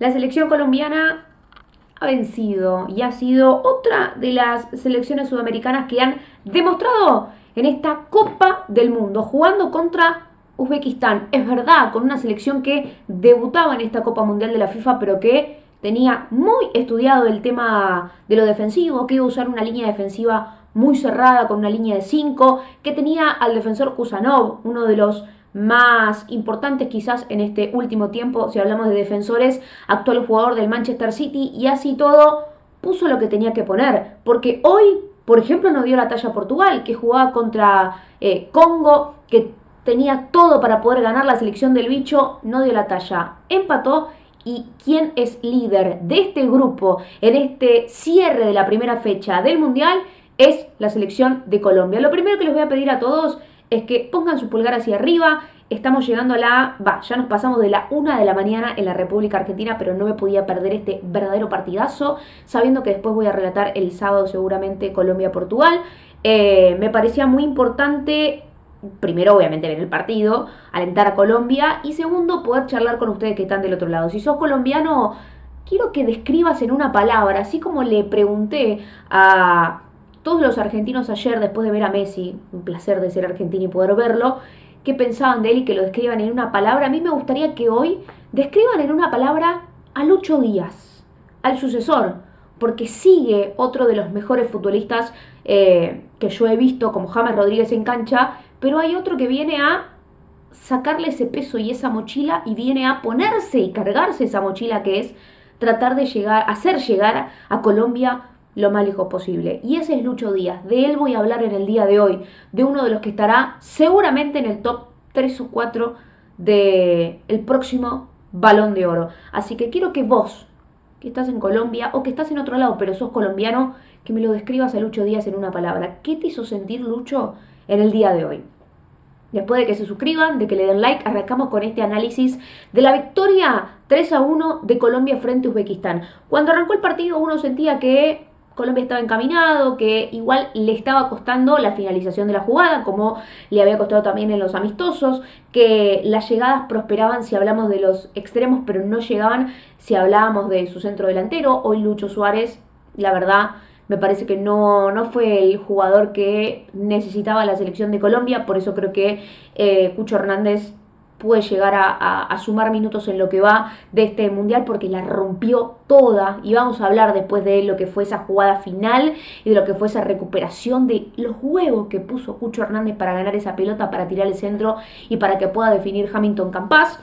La selección colombiana ha vencido y ha sido otra de las selecciones sudamericanas que han demostrado en esta Copa del Mundo, jugando contra Uzbekistán. Es verdad, con una selección que debutaba en esta Copa Mundial de la FIFA, pero que tenía muy estudiado el tema de lo defensivo, que iba a usar una línea defensiva muy cerrada con una línea de 5, que tenía al defensor Kusanov, uno de los más importantes quizás en este último tiempo, si hablamos de defensores, actual jugador del Manchester City, y así todo puso lo que tenía que poner, porque hoy, por ejemplo, no dio la talla a Portugal, que jugaba contra Congo, que tenía todo para poder ganar la selección del bicho, no dio la talla, empató. Y quién es líder de este grupo en este cierre de la primera fecha del Mundial es la selección de Colombia. Lo primero que les voy a pedir a todos es que pongan su pulgar hacia arriba. Estamos llegando a ya nos pasamos de la 1 de la mañana en la República Argentina, pero no me podía perder este verdadero partidazo, sabiendo que después voy a relatar el sábado seguramente Colombia-Portugal. Me parecía muy importante, primero obviamente ver el partido, alentar a Colombia, y segundo poder charlar con ustedes que están del otro lado. Si sos colombiano, quiero que describas en una palabra, así como le pregunté a todos los argentinos ayer después de ver a Messi, un placer de ser argentino y poder verlo, qué pensaban de él y que lo describan en una palabra. A mí me gustaría que hoy describan en una palabra a Lucho Díaz, al sucesor, porque sigue otro de los mejores futbolistas que yo he visto, como James Rodríguez en cancha, pero hay otro que viene a sacarle ese peso y esa mochila, y viene a ponerse y cargarse esa mochila, que es tratar de hacer llegar a Colombia lo más lejos posible. Y ese es Lucho Díaz. De él voy a hablar en el día de hoy, de uno de los que estará seguramente en el top 3 o 4 del próximo Balón de Oro. Así que quiero que vos, que estás en Colombia o que estás en otro lado pero sos colombiano, que me lo describas a Lucho Díaz en una palabra. ¿Qué te hizo sentir, Lucho, en el día de hoy? Después de que se suscriban, de que le den like, arrancamos con este análisis de la victoria 3-1 de Colombia frente a Uzbekistán. Cuando arrancó el partido uno sentía que Colombia estaba encaminado, que igual le estaba costando la finalización de la jugada, como le había costado también en los amistosos, que las llegadas prosperaban si hablamos de los extremos, pero no llegaban si hablábamos de su centro delantero. Hoy Lucho Suárez, la verdad, me parece que no fue el jugador que necesitaba la selección de Colombia, por eso creo que Cucho Hernández puede llegar a sumar minutos en lo que va de este mundial, porque la rompió toda, y vamos a hablar después de lo que fue esa jugada final y de lo que fue esa recuperación, de los huevos que puso Cucho Hernández para ganar esa pelota, para tirar el centro y para que pueda definir Hamilton Campas.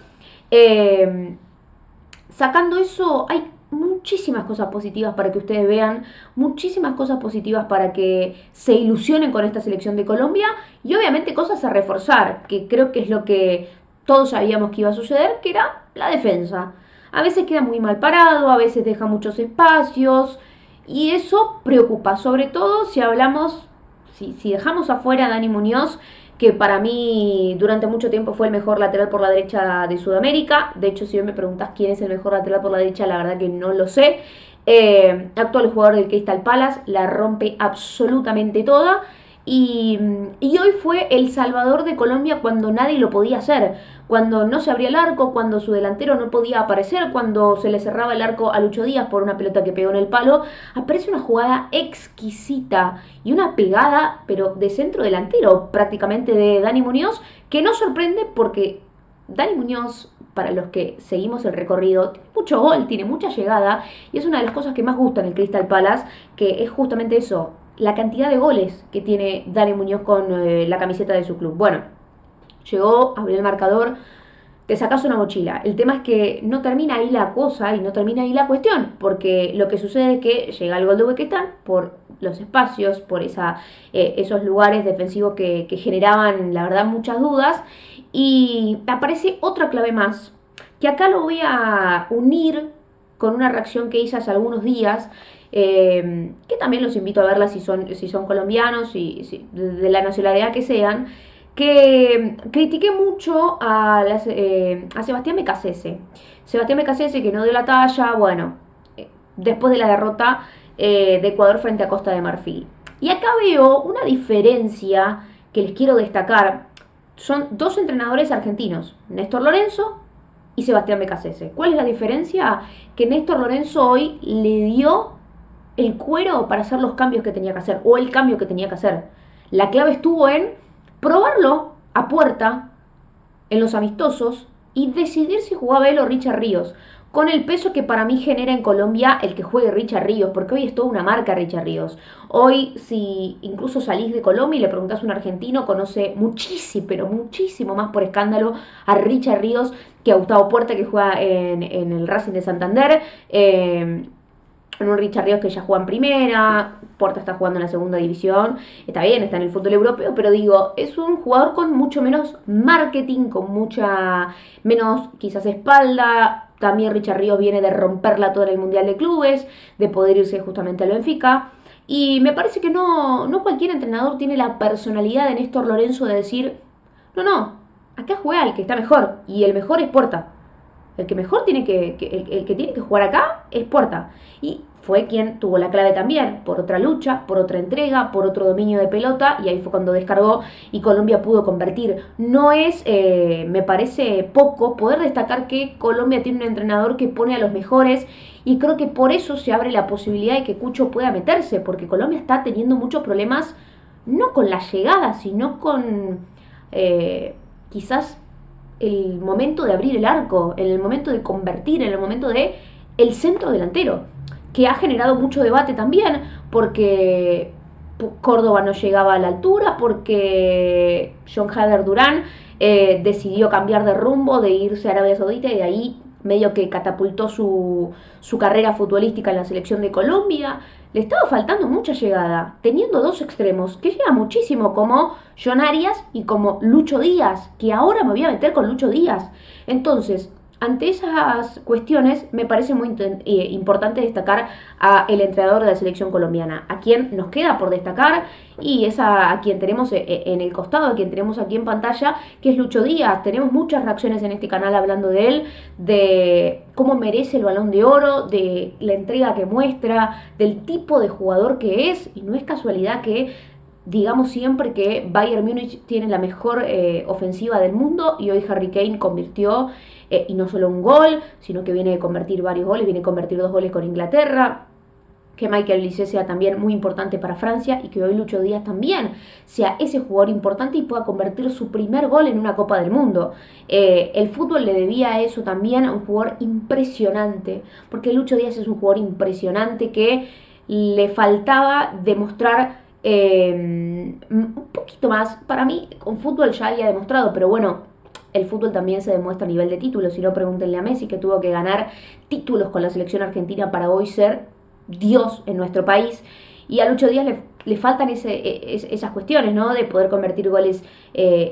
Sacando eso, hay muchísimas cosas positivas para que ustedes vean, muchísimas cosas positivas para que se ilusionen con esta selección de Colombia, y obviamente cosas a reforzar, que creo que es lo que todos sabíamos que iba a suceder, que era la defensa. A veces queda muy mal parado, a veces deja muchos espacios, y eso preocupa, sobre todo si hablamos, si dejamos afuera a Dani Muñoz, que para mí durante mucho tiempo fue el mejor lateral por la derecha de Sudamérica. De hecho, si hoy me preguntas quién es el mejor lateral por la derecha, la verdad que no lo sé. Actual jugador del Crystal Palace, la rompe absolutamente toda. Y hoy fue el salvador de Colombia cuando nadie lo podía hacer, cuando no se abría el arco, cuando su delantero no podía aparecer, cuando se le cerraba el arco a Lucho Díaz por una pelota que pegó en el palo. Aparece una jugada exquisita y una pegada, pero de centro delantero prácticamente, de Dani Muñoz, que no sorprende porque Dani Muñoz, para los que seguimos el recorrido, tiene mucho gol, tiene mucha llegada, y es una de las cosas que más gustan en el Crystal Palace, que es justamente eso, la cantidad de goles que tiene Dani Muñoz con la camiseta de su club. Bueno, llegó, abrió el marcador, te sacas una mochila. El tema es que no termina ahí la cosa y no termina ahí la cuestión, porque lo que sucede es que llega el gol de Uzbekistán por los espacios, por esos lugares defensivos que generaban, la verdad, muchas dudas, y aparece otra clave más, que acá lo voy a unir con una reacción que hice hace algunos días, que también los invito a verla si son colombianos y de la nacionalidad que sean, que critiqué mucho a Sebastián Becasese. Sebastián Becasese, que no dio la talla, bueno, después de la derrota de Ecuador frente a Costa de Marfil. Y acá veo una diferencia que les quiero destacar. Son dos entrenadores argentinos, Néstor Lorenzo y Sebastián Becasese. ¿Cuál es la diferencia? Que Néstor Lorenzo hoy le dio el cuero para hacer los cambios que tenía que hacer, o el cambio que tenía que hacer. La clave estuvo en probarlo a puerta, en los amistosos, y decidir si jugaba él o Richard Ríos, con el peso que para mí genera en Colombia el que juegue Richard Ríos, porque hoy es toda una marca Richard Ríos. Hoy, si incluso salís de Colombia y le preguntás a un argentino, conoce muchísimo, pero muchísimo más por escándalo a Richard Ríos que a Gustavo Puerta, que juega en el Racing de Santander. En un Richard Ríos que ya juega en primera, Porta está jugando en la segunda división, está bien, está en el fútbol europeo, pero digo, es un jugador con mucho menos marketing, con mucha menos quizás espalda. También Richard Ríos viene de romperla toda en el Mundial de Clubes, de poder irse justamente al Benfica. Y me parece que no cualquier entrenador tiene la personalidad de Néstor Lorenzo de decir, no, acá juega el que está mejor, y el mejor es Porta. El que mejor tiene el que tiene que jugar acá es Porta. Y fue quien tuvo la clave también, por otra lucha, por otra entrega, por otro dominio de pelota, y ahí fue cuando descargó y Colombia pudo convertir. No es, me parece poco, poder destacar que Colombia tiene un entrenador que pone a los mejores, y creo que por eso se abre la posibilidad de que Cucho pueda meterse, porque Colombia está teniendo muchos problemas, no con la llegada, sino con quizás el momento de abrir el arco, en el momento de convertir, en el momento de el centro delantero, que ha generado mucho debate también, porque Córdoba no llegaba a la altura, porque John Hader Durán decidió cambiar de rumbo, de irse a Arabia Saudita, y de ahí medio que catapultó su carrera futbolística en la selección de Colombia. Le estaba faltando mucha llegada, teniendo dos extremos que llegan muchísimo, como John Arias y como Lucho Díaz, que ahora me voy a meter con Lucho Díaz. Entonces, ante esas cuestiones, me parece muy importante destacar a el entrenador de la selección colombiana, a quien nos queda por destacar, y es a quien tenemos en el costado, a quien tenemos aquí en pantalla, que es Lucho Díaz. Tenemos muchas reacciones en este canal hablando de él, de cómo merece el Balón de Oro, de la entrega que muestra, del tipo de jugador que es, y no es casualidad que digamos siempre que Bayern Múnich tiene la mejor ofensiva del mundo, y hoy Harry Kane convirtió, y no solo un gol, sino que viene de convertir varios goles, viene de convertir 2 goles con Inglaterra, que Michael Olise sea también muy importante para Francia, y que hoy Lucho Díaz también sea ese jugador importante y pueda convertir su primer gol en una Copa del Mundo. El fútbol le debía eso también a un jugador impresionante, porque Lucho Díaz es un jugador impresionante que le faltaba demostrar un poquito más. Para mí con fútbol ya había demostrado, pero bueno, el fútbol también se demuestra a nivel de títulos. Si no, pregúntenle a Messi, que tuvo que ganar títulos con la selección argentina para hoy ser Dios en nuestro país. Y a Lucho Díaz le faltan esas cuestiones, ¿no? De poder convertir goles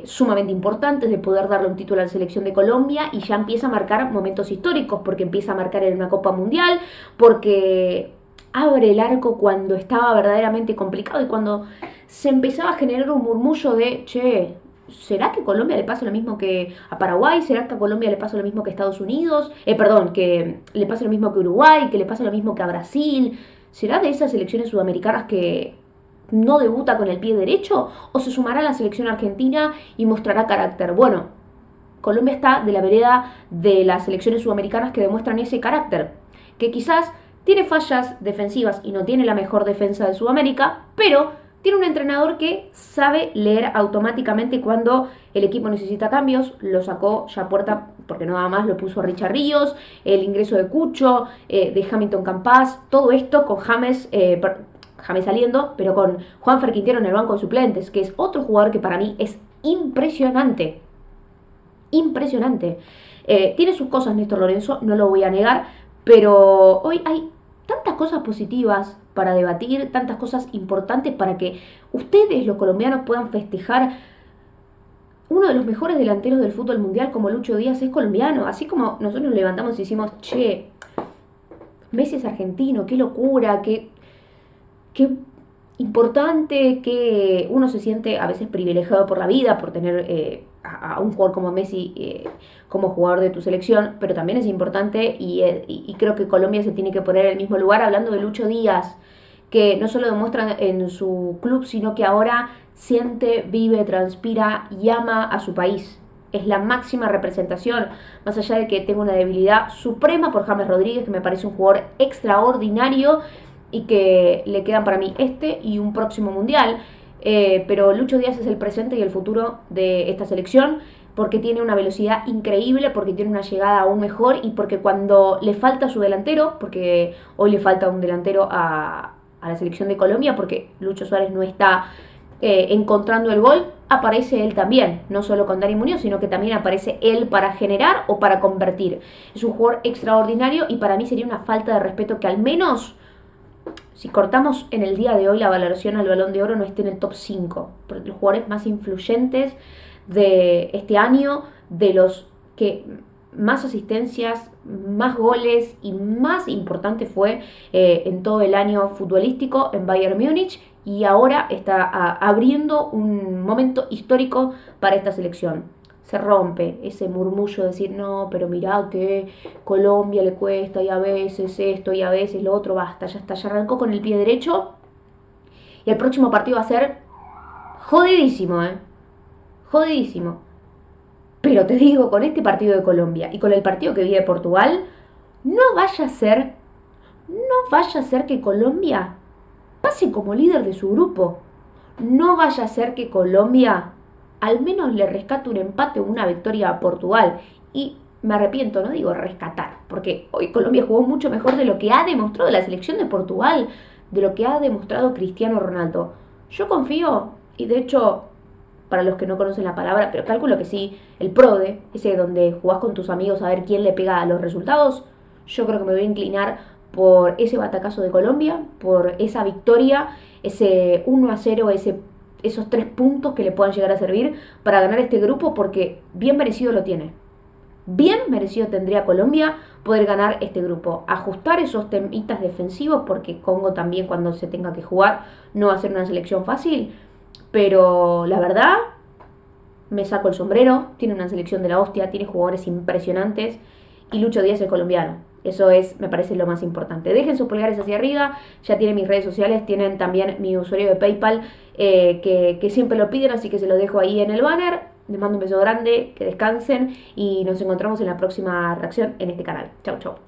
sumamente importantes, de poder darle un título a la selección de Colombia, y ya empieza a marcar momentos históricos, porque empieza a marcar en una Copa Mundial, porque abre el arco cuando estaba verdaderamente complicado, y cuando se empezaba a generar un murmullo de, che, ¿será que a Colombia le pasa lo mismo que a Paraguay? ¿Será que a Colombia le pasa lo mismo que a Estados Unidos? Perdón, que le pasa lo mismo que a Uruguay, que le pasa lo mismo que a Brasil. ¿Será de esas selecciones sudamericanas que no debuta con el pie derecho? ¿O se sumará a la selección argentina y mostrará carácter? Bueno, Colombia está de la vereda de las selecciones sudamericanas que demuestran ese carácter, que quizás tiene fallas defensivas y no tiene la mejor defensa de Sudamérica, pero tiene un entrenador que sabe leer automáticamente cuando el equipo necesita cambios. Lo sacó ya Puerta, porque nada más lo puso a Richard Ríos, el ingreso de Cucho, de Hamilton Campas, todo esto con James saliendo, pero con Juanfer Quintero en el banco de suplentes, que es otro jugador que para mí es impresionante. Impresionante. Tiene sus cosas Néstor Lorenzo, no lo voy a negar, pero hoy hay tantas cosas positivas para debatir, tantas cosas importantes para que ustedes, los colombianos, puedan festejar. Uno de los mejores delanteros del fútbol mundial, como Lucho Díaz, es colombiano. Así como nosotros nos levantamos y decimos, che, Messi es argentino, qué locura, qué importante, que uno se siente a veces privilegiado por la vida, por tener a un jugador como Messi como jugador de tu selección, pero también es importante, y creo que Colombia se tiene que poner en el mismo lugar hablando de Lucho Díaz, que no solo demuestra en su club, sino que ahora siente, vive, transpira y ama a su país. es la máxima representación, más allá de que tengo una debilidad suprema por James Rodríguez, que me parece un jugador extraordinario y que le quedan para mí este y un próximo mundial. Pero Lucho Díaz es el presente y el futuro de esta selección, porque tiene una velocidad increíble, porque tiene una llegada aún mejor y porque cuando le falta su delantero, porque hoy le falta un delantero a la selección de Colombia, porque Lucho Suárez no está encontrando el gol, aparece él también, no solo con Dani Muñoz, sino que también aparece él para generar o para convertir. Es un jugador extraordinario y para mí sería una falta de respeto que al menos, si cortamos en el día de hoy la valoración al Balón de Oro, no esté en el top 5, porque los jugadores más influyentes de este año, de los que más asistencias, más goles y más importante fue en todo el año futbolístico en Bayern Múnich, y ahora está abriendo un momento histórico para esta selección. Se rompe ese murmullo de decir, no, pero mirá que Colombia le cuesta y a veces esto y a veces lo otro, basta, ya está, ya arrancó con el pie derecho y el próximo partido va a ser jodidísimo, jodidísimo. Pero te digo, con este partido de Colombia y con el partido que vi de Portugal, no vaya a ser que Colombia pase como líder de su grupo. No vaya a ser que Colombia al menos le rescate un empate o una victoria a Portugal. Y me arrepiento, no digo rescatar, porque hoy Colombia jugó mucho mejor de lo que ha demostrado la selección de Portugal, de lo que ha demostrado Cristiano Ronaldo. Yo confío, y de hecho, para los que no conocen la palabra, pero calculo que sí, el PRODE, ese donde jugás con tus amigos a ver quién le pega a los resultados, yo creo que me voy a inclinar por ese batacazo de Colombia, por esa victoria, ese 1-0, esos 3 puntos que le puedan llegar a servir para ganar este grupo, porque bien merecido lo tiene. Bien merecido tendría Colombia poder ganar este grupo. Ajustar esos temitas defensivos, porque Congo también cuando se tenga que jugar no va a ser una selección fácil. Pero la verdad, me saco el sombrero, tiene una selección de la hostia, tiene jugadores impresionantes y Lucho Díaz es colombiano. Eso es, me parece lo más importante. Dejen sus pulgares hacia arriba, ya tienen mis redes sociales, tienen también mi usuario de PayPal que siempre lo piden, así que se lo dejo ahí en el banner. Les mando un beso grande, que descansen y nos encontramos en la próxima reacción en este canal. Chau, chau.